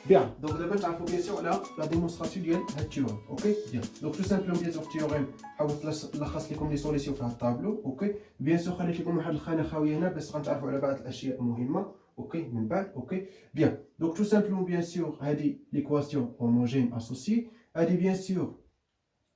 Bien, donc d'abord, il faut bien sûr la démonstration de la théorème. Ok, bien. Donc tout simplement, bien sûr, théorème, حاولت نلخص لكم لي سوليسيون في هذا الطابلو. اوكي بيان سور خليت لكم واحد الخانه خاويه هنا باش غنتعرفوا على بعض الاشياء المهمه. اوكي من بعد. اوكي bien. Donc tout simplement, bien sûr, هذه l'équation homogène associée. هذه bien sûr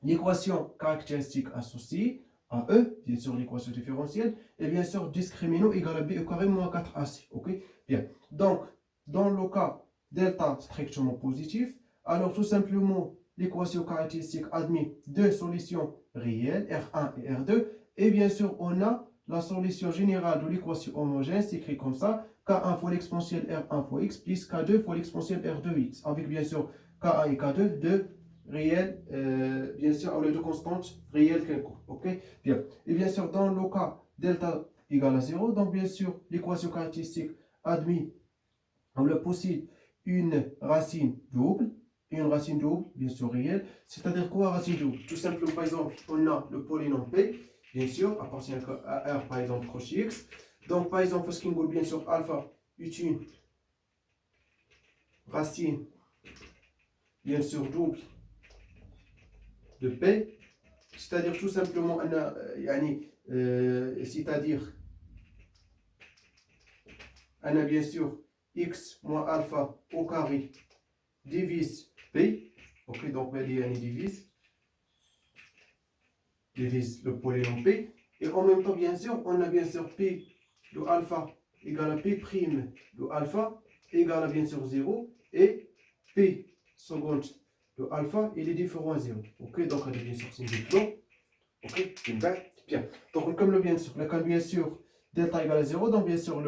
l'équation caractéristique associée à E, bien sûr l'équation différentielle, et bien sûr discriminant égal à B au carré moins 4AC. Ok, bien. Donc, dans le cas delta strictement positif, alors tout simplement l'équation caractéristique admet deux solutions réelles, R1 et R2, et bien sûr on a la solution générale de l'équation homogène, c'est écrit comme ça, K1 fois l'exponentielle R1 fois X plus K2 fois l'exponentielle R2X, avec bien sûr K1 et K2, deux réel, bien sûr, au lieu de constante réelle quelconque. Ok, bien. Et bien sûr, dans le cas delta égale à 0, donc bien sûr, l'équation caractéristique admet, on le possède une racine double, bien sûr réelle. C'est-à-dire quoi, racine double? Tout simplement, par exemple, on a le polynôme P, bien sûr, appartient à R, par exemple, proche X. Donc, par exemple, ce qui nous bien sûr, alpha est une racine, bien sûr, double de P, c'est-à-dire tout simplement c'est-à-dire bien sûr x moins alpha au carré divise P. Ok, donc divise le polynôme P, et en même temps bien sûr on a bien sûr P de alpha égale à P prime de alpha égale à bien sûr 0, et P seconde de alpha il est différent à 0. Ok, donc on a bien sûr c'est une plan. Ok, bien. Donc, comme le bien sûr, le cas bien sûr delta égale à 0, donc bien sûr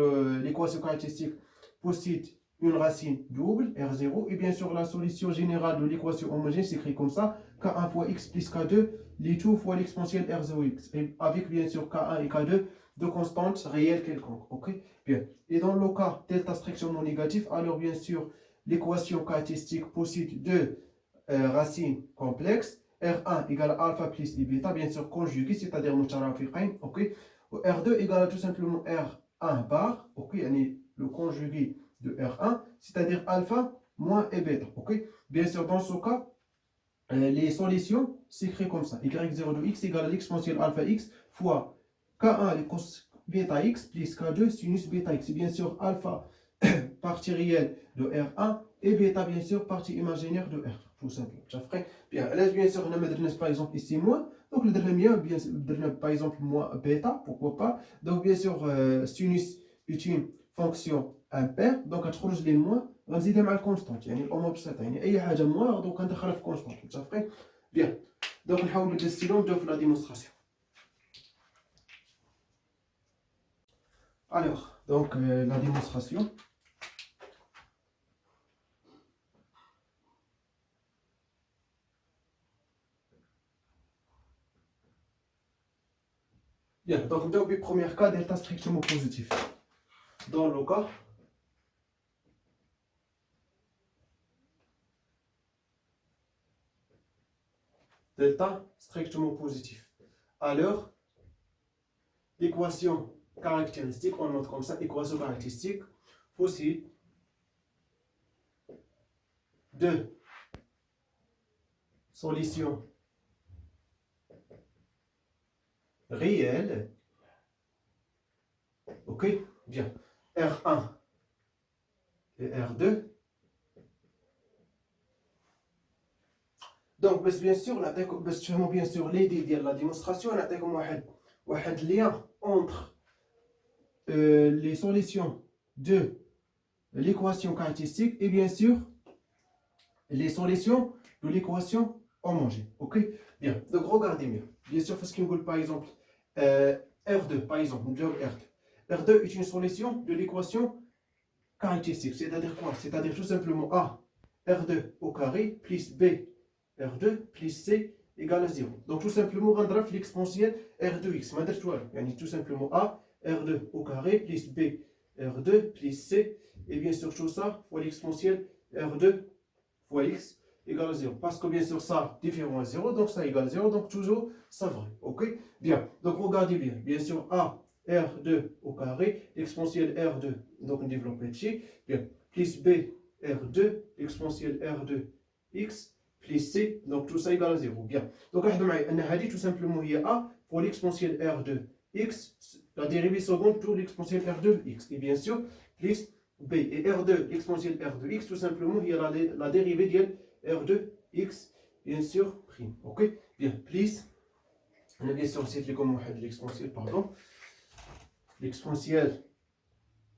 l'équation caractéristique possède une racine double, R0, et bien sûr la solution générale de l'équation homogène s'écrit comme ça, K1 fois X plus K2, les tout fois l'exponentielle R0X, et avec bien sûr K1 et K2 de constantes réelles quelconques. Ok, bien. Et dans le cas delta strictement négatif, alors bien sûr l'équation caractéristique possède deux racines complexes. R1 égale à alpha plus I bêta, bien sûr conjugué, c'est-à-dire mutarafiqain, ok. R2 égale à tout simplement R1 bar, ok, le conjugué de R1, c'est-à-dire alpha moins E bêta, ok. Bien sûr, dans ce cas, les solutions s'écrivent comme ça. Y0 de x égale à l'exponentielle alpha x fois K1 cos bêta x plus K2 sinus bêta x. Et bien sûr, alpha partie réelle de R1 et bêta bien sûr partie imaginaire de R, tout simplement. Bien, là bien sûr on a par exemple ici moins, donc le dernier bien par exemple moins bêta, pourquoi pas. Donc bien sûr sinus est une fonction impaire, donc تخرج لي moins غنزيدها مع الكونستانت، يعني الامور بسيطه، يعني اي حاجه موان دونك غندخلها في كونستانت. متفقين؟ بيان، دونك نحاولوا نديرو نبداو في لا ديمونستراسيون. Alors, donc la démonstration. Bien, donc on a le premier cas delta strictement positif. Dans le cas delta strictement positif, alors l'équation caractéristique, on note comme ça, équation caractéristique possède deux solutions réelles. Ok, bien. R1 et R2. Donc, bien sûr, bien sûr, l'idée de la démonstration, on a comme un lien entre les solutions de l'équation caractéristique et bien sûr les solutions de l'équation homogène. Ok, bien. Donc, regardez bien. Bien sûr, parce qu'on veut par exemple R2, par exemple, nous disons R2. R2 est une solution de l'équation caractéristique. C'est-à-dire quoi? C'est-à-dire tout simplement A R2 au carré plus B R2 plus C égale à 0. Donc tout simplement, on rendre l'exponentielle R2x. Tout simplement A R2 au carré plus B R2 plus C. Et bien sûr, tout ça fois l'exponentielle R2 fois X égale à 0. Parce que bien sûr, ça différent à 0, donc ça égale 0. Donc toujours, ça vrai. Ok? Bien. Donc regardez bien. Bien sûr, A R2 au carré, l'exponentielle R2, donc on développe ici. Bien. Plus B R2 exponentielle R2x plus C, donc tout ça égale à 0. Bien. Donc, tout simplement, il y a A pour l'exponentielle R2x, la dérivée seconde pour l'exponentielle R2x. Et bien sûr, plus B. Et R2 exponentielle R2x, tout simplement, il y a la dérivée de R2x, bien sûr, prime. Ok? Bien. Plus, on a bien sûr c'est l'exponentielle, pardon. L'exponentielle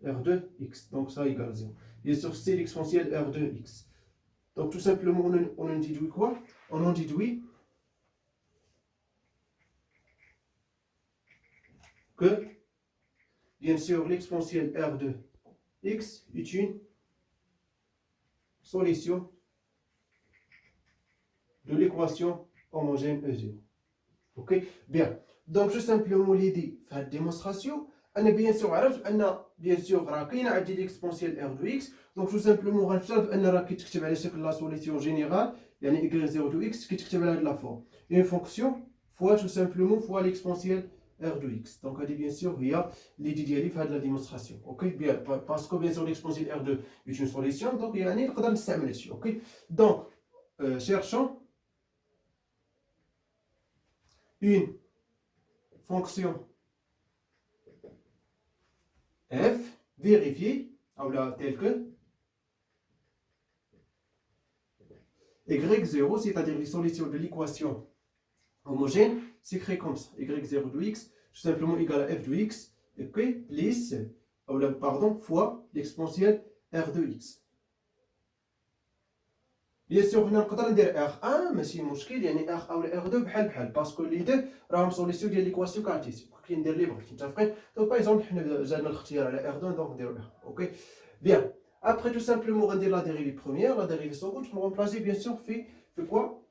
R2x, donc ça égale 0. Bien sûr, c'est l'exponentielle R2x. Donc tout simplement, on en déduit quoi? On en déduit que, bien sûr, l'exponentielle R2x est une solution de l'équation homogène E0. Ok? Bien. Donc tout simplement, l'idée de la démonstration, أنا bien sûr عرفت أن bien sûr راه كاينة عندي l'exponentielle R2x. Donc tout simplement غنفترض أن راه كيتكتب على شكل لا solution générale يعني y0x كيتكتب على هاد لا فورم une fonction fois tout simplement fois l'exponentielle R2x. Donc هذه bien sûr هي l'idée ديالي في هاد لا démonstration. Ok? Bien parce que bien sûr l'exponentielle R2 est une solution donc يعني نقدر نستعمل هادشي. Ok? Donc cherchons une fonction f vérifiée telle que y0, c'est-à-dire les solutions de l'équation homogène, s'écrit comme ça. y0 de x, tout simplement égal à f de x, et puis plus, fois l'exponentielle r de x. Bien sûr, on peut dire R1, mais c'est مشكل يعني R1 ou R2 بحال بحال parce que les deux راهم solution ديال l'équation cartésienne. كاين ندير لي بغيت متفقين. Donc par exemple, حنا جانا الاختيار على R2 donc نديرو R. OK. Bien. Après tout simplement, on va dire la dérivée première, la dérivée seconde, on va remplacer bien sûr fait quoi?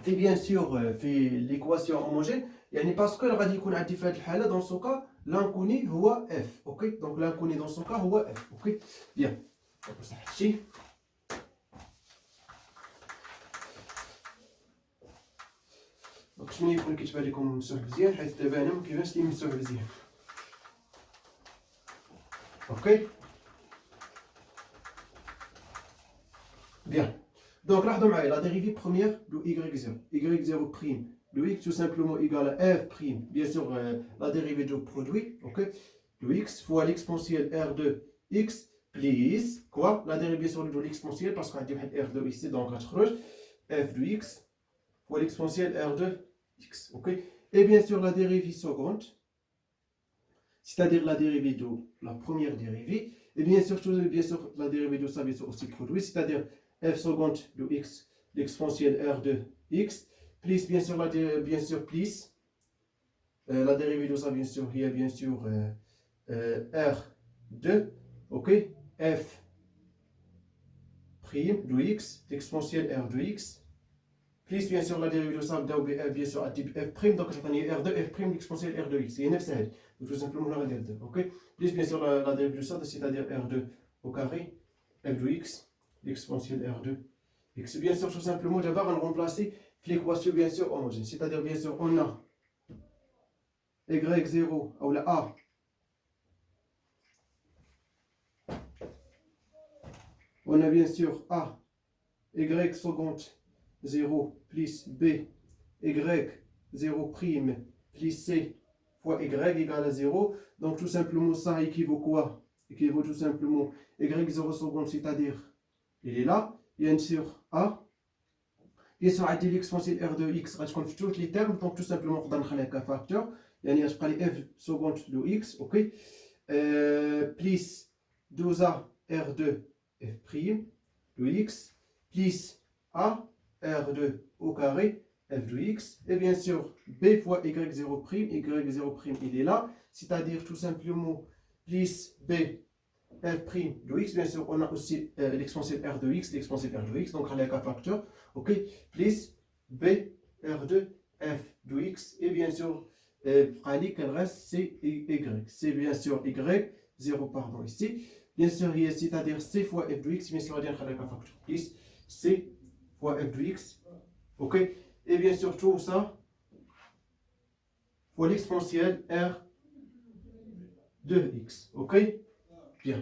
Fait bien sûr fait l'équation homogène. يعني parce que غادي يكون عندي في هذه الحالة dans ce cas l'inconnu هو f. OK. Donc l'inconnu dans ce cas هو f. OK. Bien. Donc ça هادشي. باش ملي يكون كيتبان لكم ممسوح مزيان حيت دابا انا مكيبانش لي ممسوح مزيان. اوكي بيان. دونك لاحظوا معايا لا ديريفي بروميير دو y0 prime de x tout simplement égal à f prime bien sûr la dérivée du produit ok de x fois l'exponentielle r de x plus quoi la dérivée sur de l'exponentielle parce qu'on a dit r de ici donc غتخرج f de x fois l'exponentielle r de x. Ok. Et bien sûr la dérivée seconde, c'est-à-dire la dérivée de la première dérivée, et bien sûr la dérivée de ça bien sûr aussi produit, c'est-à-dire f seconde de x, l'exponentielle r de x, plus bien sûr plus la dérivée de ça bien sûr il y a bien sûr r2, ok, f prime de x, l'exponentielle r de x. Plus bien sûr la dérivée de ça bien sûr à type f prime donc je vais r2 f prime l'exponentielle r de x c'est نفس هذه donc tout simplement on va dire 2 ok plus bien sûr la dérivée de ça c'est-à-dire r2 au carré f de x l'exponentielle r2 x bien sûr tout simplement d'abord on remplacer l'équation bien sûr homogène c'est-à-dire bien sûr on a y0 ou la a on a bien sûr a y seconde 0 plus b y0 prime plus c fois y égale à 0. Donc tout simplement ça équivaut quoi? Équivaut tout simplement y0 seconde, c'est-à-dire il est là, bien sûr a. Bien sûr, عندي l'exponentielle r de x غتكون في tous les termes donc tout simplement نقدر نخليها كفاكتور يعني غتبقى لي f seconde de x ok plus 2a r2 f prime de x plus a r2 au carré f de x et bien sûr b fois y0 prime y0 prime il est là c'est-à-dire tout simplement plus b f prime de x bien sûr on a aussi l'exponentielle r de x l'exponentielle r de x donc on a un facteur ok plus b r2 f de x et bien sûr qu'elle reste c'est y c'est bien sûr y0 pardon ici bien sûr c'est-à-dire c fois f de x bien sûr on a un facteur plus c fois f de x. Ok. Et bien sûr tout ça fois l'exponentielle r de x. Ok. Bien.